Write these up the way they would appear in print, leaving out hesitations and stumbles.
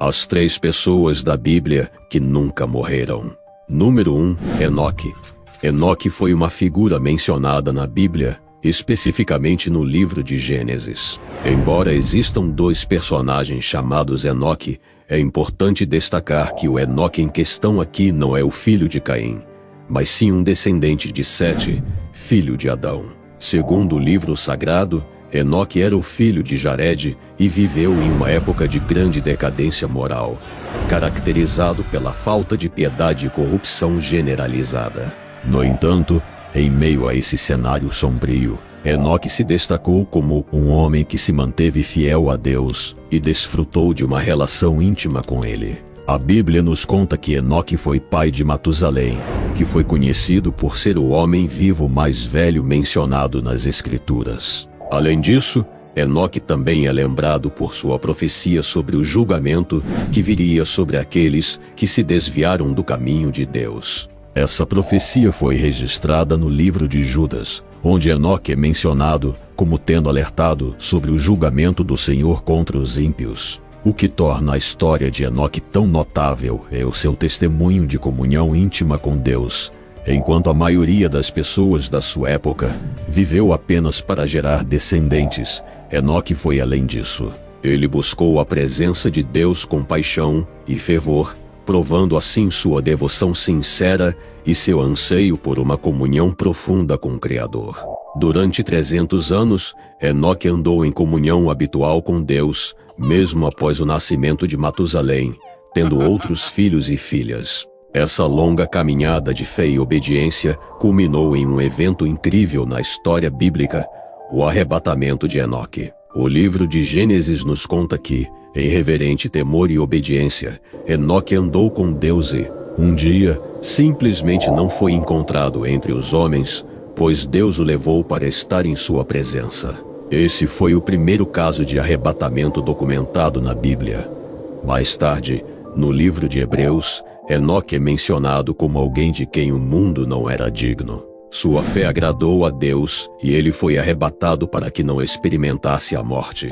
As 3 pessoas da Bíblia que nunca morreram. Número 1. Enoque. Enoque foi uma figura mencionada na Bíblia, especificamente no livro de Gênesis. Embora existam 2 personagens chamados Enoque, é importante destacar que o Enoque em questão aqui não é o filho de Caim, mas sim um descendente de Sete, filho de Adão. Segundo o livro sagrado, Enoque era o filho de Jared e viveu em uma época de grande decadência moral, caracterizado pela falta de piedade e corrupção generalizada. No entanto, em meio a esse cenário sombrio, Enoque se destacou como um homem que se manteve fiel a Deus e desfrutou de uma relação íntima com ele. A Bíblia nos conta que Enoque foi pai de Matusalém, que foi conhecido por ser o homem vivo mais velho mencionado nas Escrituras. Além disso, Enoque também é lembrado por sua profecia sobre o julgamento que viria sobre aqueles que se desviaram do caminho de Deus. Essa profecia foi registrada no livro de Judas, onde Enoque é mencionado como tendo alertado sobre o julgamento do Senhor contra os ímpios. O que torna a história de Enoque tão notável é o seu testemunho de comunhão íntima com Deus, enquanto a maioria das pessoas da sua época viveu apenas para gerar descendentes. Enoque foi além disso. Ele buscou a presença de Deus com paixão e fervor, provando assim sua devoção sincera e seu anseio por uma comunhão profunda com o Criador. Durante 300 anos, Enoque andou em comunhão habitual com Deus, mesmo após o nascimento de Matusalém, tendo outros filhos e filhas. Essa longa caminhada de fé e obediência culminou em um evento incrível na história bíblica, o arrebatamento de Enoque. O livro de Gênesis nos conta que, em reverente temor e obediência, Enoque andou com Deus e, um dia, simplesmente não foi encontrado entre os homens, pois Deus o levou para estar em sua presença. Esse foi o primeiro caso de arrebatamento documentado na Bíblia. Mais tarde, no livro de Hebreus, Enoque é mencionado como alguém de quem o mundo não era digno. Sua fé agradou a Deus e ele foi arrebatado para que não experimentasse a morte.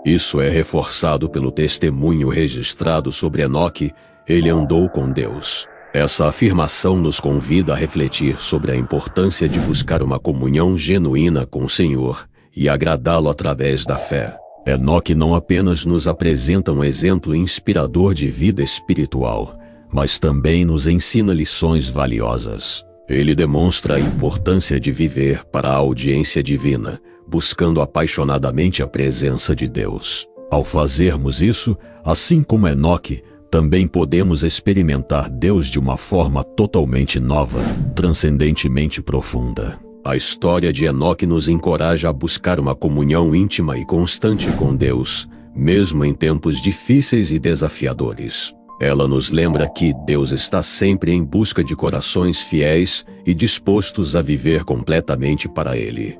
Isso é reforçado pelo testemunho registrado sobre Enoque. Ele andou com Deus. Essa afirmação nos convida a refletir sobre a importância de buscar uma comunhão genuína com o Senhor e agradá-lo através da fé. Enoque não apenas nos apresenta um exemplo inspirador de vida espiritual, mas também nos ensina lições valiosas. Ele demonstra a importância de viver para a audiência divina, buscando apaixonadamente a presença de Deus. Ao fazermos isso, assim como Enoque, também podemos experimentar Deus de uma forma totalmente nova, transcendentemente profunda. A história de Enoque nos encoraja a buscar uma comunhão íntima e constante com Deus, mesmo em tempos difíceis e desafiadores. Ela nos lembra que Deus está sempre em busca de corações fiéis e dispostos a viver completamente para Ele.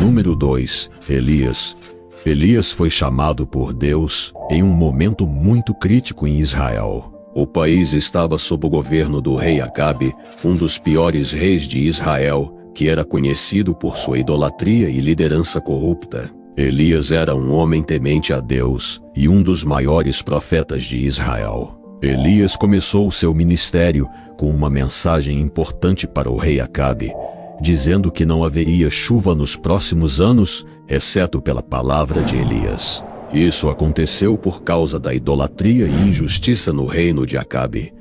Número 2. Elias. Elias foi chamado por Deus em um momento muito crítico em Israel. O país estava sob o governo do rei Acabe, um dos piores reis de Israel, que era conhecido por sua idolatria e liderança corrupta. Elias era um homem temente a Deus e um dos maiores profetas de Israel. Elias começou seu ministério com uma mensagem importante para o rei Acabe, dizendo que não haveria chuva nos próximos anos, exceto pela palavra de Elias. Isso aconteceu por causa da idolatria e injustiça no reino de Acabe.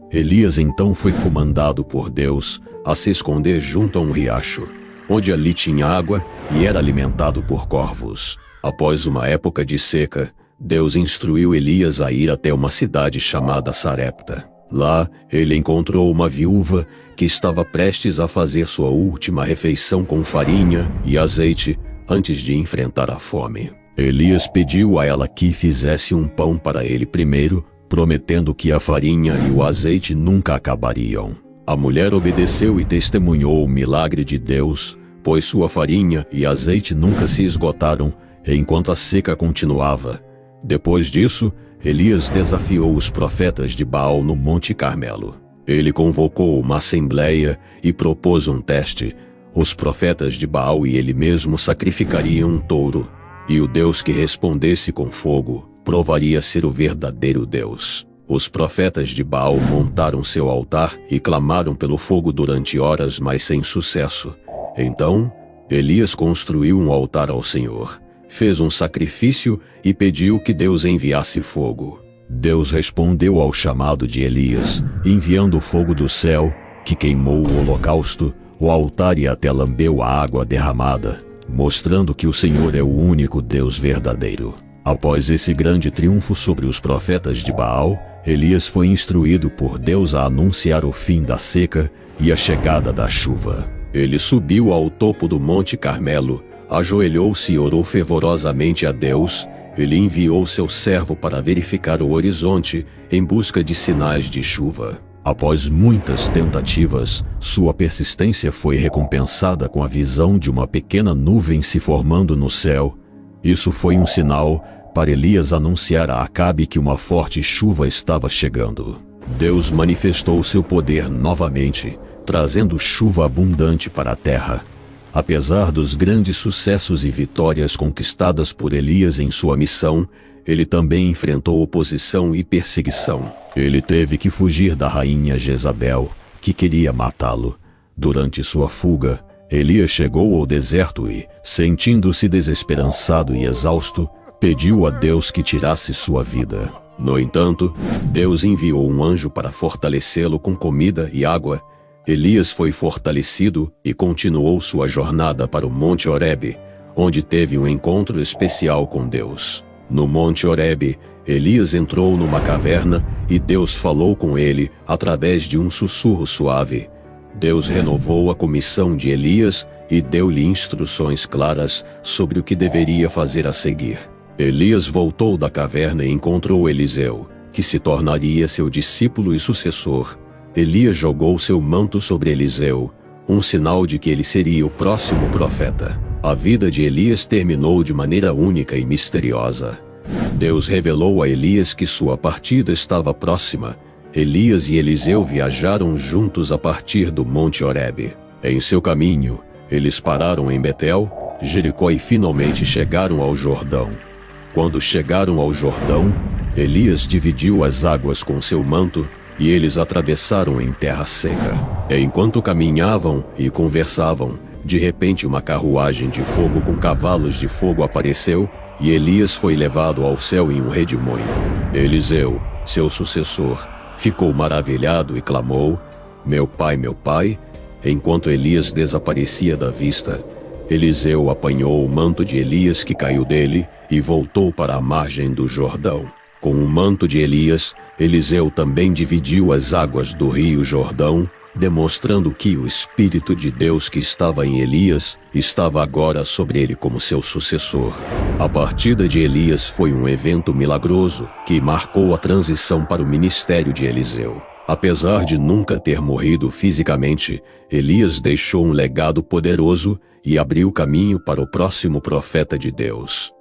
Elias então foi comandado por Deus a se esconder junto a um riacho, onde ali tinha água e era alimentado por corvos. Após uma época de seca, Deus instruiu Elias a ir até uma cidade chamada Sarepta. Lá, ele encontrou uma viúva que estava prestes a fazer sua última refeição com farinha e azeite antes de enfrentar a fome. Elias pediu a ela que fizesse um pão para ele primeiro, prometendo que a farinha e o azeite nunca acabariam. A mulher obedeceu e testemunhou o milagre de Deus, pois sua farinha e azeite nunca se esgotaram enquanto a seca continuava. Depois disso, Elias desafiou os profetas de Baal no Monte Carmelo. Ele convocou uma assembleia e propôs um teste. Os profetas de Baal e ele mesmo sacrificariam um touro, e o Deus que respondesse com fogo provaria ser o verdadeiro Deus. Os profetas de Baal montaram seu altar e clamaram pelo fogo durante horas, mas sem sucesso. Então, Elias construiu um altar ao Senhor, fez um sacrifício e pediu que Deus enviasse fogo. Deus respondeu ao chamado de Elias, enviando fogo do céu, que queimou o holocausto, o altar e até lambeu a água derramada, mostrando que o Senhor é o único Deus verdadeiro. Após esse grande triunfo sobre os profetas de Baal, Elias foi instruído por Deus a anunciar o fim da seca e a chegada da chuva. Ele subiu ao topo do Monte Carmelo, ajoelhou-se e orou fervorosamente a Deus. Ele enviou seu servo para verificar o horizonte em busca de sinais de chuva. Após muitas tentativas, sua persistência foi recompensada com a visão de uma pequena nuvem se formando no céu. Isso foi um sinal para Elias anunciar a Acabe que uma forte chuva estava chegando. Deus manifestou seu poder novamente, trazendo chuva abundante para a terra. Apesar dos grandes sucessos e vitórias conquistadas por Elias em sua missão, ele também enfrentou oposição e perseguição. Ele teve que fugir da rainha Jezabel, que queria matá-lo. Durante sua fuga, Elias chegou ao deserto e, sentindo-se desesperançado e exausto, pediu a Deus que tirasse sua vida. No entanto, Deus enviou um anjo para fortalecê-lo com comida e água. Elias foi fortalecido e continuou sua jornada para o Monte Horebe, onde teve um encontro especial com Deus. No Monte Horebe, Elias entrou numa caverna e Deus falou com ele através de um sussurro suave. Deus renovou a comissão de Elias e deu-lhe instruções claras sobre o que deveria fazer a seguir. Elias voltou da caverna e encontrou Eliseu, que se tornaria seu discípulo e sucessor. Elias jogou seu manto sobre Eliseu, um sinal de que ele seria o próximo profeta. A vida de Elias terminou de maneira única e misteriosa. Deus revelou a Elias que sua partida estava próxima. Elias e Eliseu viajaram juntos a partir do Monte Horebe. Em seu caminho, eles pararam em Betel, Jericó e finalmente chegaram ao Jordão. Quando chegaram ao Jordão, Elias dividiu as águas com seu manto e eles atravessaram em terra seca. Enquanto caminhavam e conversavam, de repente uma carruagem de fogo com cavalos de fogo apareceu e Elias foi levado ao céu em um redemoinho. Eliseu, seu sucessor, ficou maravilhado e clamou: meu pai, enquanto Elias desaparecia da vista. Eliseu apanhou o manto de Elias que caiu dele e voltou para a margem do Jordão. Com o manto de Elias, Eliseu também dividiu as águas do rio Jordão, demonstrando que o Espírito de Deus que estava em Elias estava agora sobre ele como seu sucessor. A partida de Elias foi um evento milagroso que marcou a transição para o ministério de Eliseu. Apesar de nunca ter morrido fisicamente, Elias deixou um legado poderoso e abriu caminho para o próximo profeta de Deus.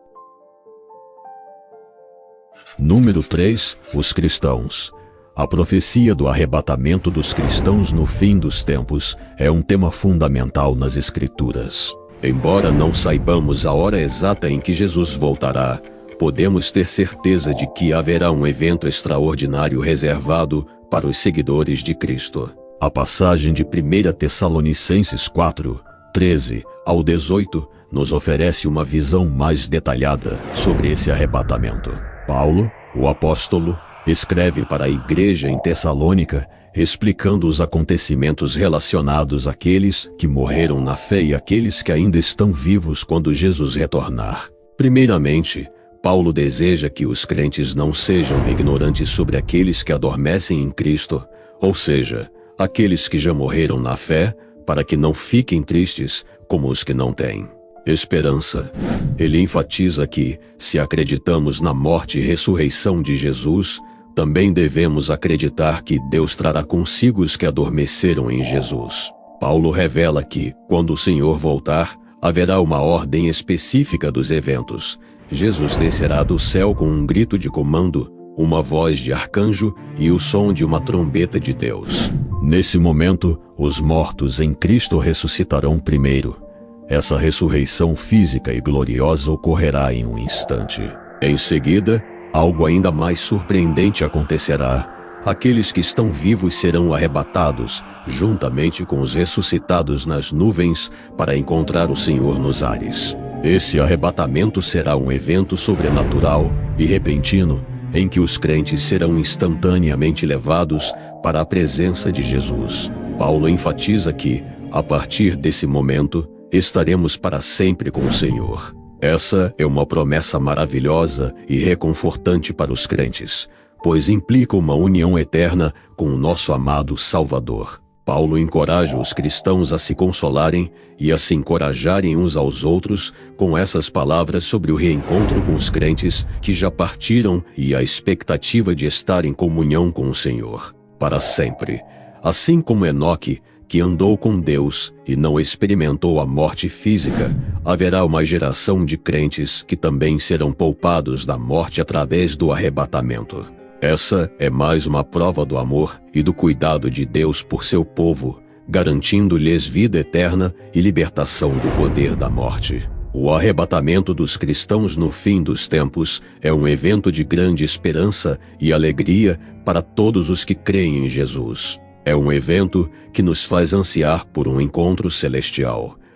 Número 3. Os cristãos. A profecia do arrebatamento dos cristãos no fim dos tempos é um tema fundamental nas Escrituras. Embora não saibamos a hora exata em que Jesus voltará, podemos ter certeza de que haverá um evento extraordinário reservado para os seguidores de Cristo. A passagem de 1 Tessalonicenses 4, 13 ao 18 nos oferece uma visão mais detalhada sobre esse arrebatamento. Paulo, o apóstolo, escreve para a igreja em Tessalônica, explicando os acontecimentos relacionados àqueles que morreram na fé e àqueles que ainda estão vivos quando Jesus retornar. Primeiramente, Paulo deseja que os crentes não sejam ignorantes sobre aqueles que adormecem em Cristo, ou seja, aqueles que já morreram na fé, para que não fiquem tristes como os que não têm esperança. Ele enfatiza que, se acreditamos na morte e ressurreição de Jesus, também devemos acreditar que Deus trará consigo os que adormeceram em Jesus. Paulo revela que, quando o Senhor voltar, haverá uma ordem específica dos eventos. Jesus descerá do céu com um grito de comando, uma voz de arcanjo e o som de uma trombeta de Deus. Nesse momento, os mortos em Cristo ressuscitarão primeiro. Essa ressurreição física e gloriosa ocorrerá em um instante. Em seguida, Algo ainda mais surpreendente acontecerá. Aqueles que estão vivos serão arrebatados, juntamente com os ressuscitados nas nuvens, para encontrar o Senhor nos ares. Esse arrebatamento será um evento sobrenatural e repentino, em que os crentes serão instantaneamente levados para a presença de Jesus. Paulo enfatiza que, a partir desse momento, estaremos para sempre com o Senhor. Essa é uma promessa maravilhosa e reconfortante para os crentes, pois implica uma união eterna com o nosso amado Salvador. Paulo encoraja os cristãos a se consolarem e a se encorajarem uns aos outros com essas palavras sobre o reencontro com os crentes que já partiram e a expectativa de estar em comunhão com o Senhor para sempre. Assim como Enoque, que andou com Deus e não experimentou a morte física, haverá uma geração de crentes que também serão poupados da morte através do arrebatamento. Essa é mais uma prova do amor e do cuidado de Deus por seu povo, garantindo-lhes vida eterna e libertação do poder da morte. O arrebatamento dos cristãos no fim dos tempos é um evento de grande esperança e alegria para todos os que creem em Jesus. É um evento que nos faz ansiar por um encontro celestial,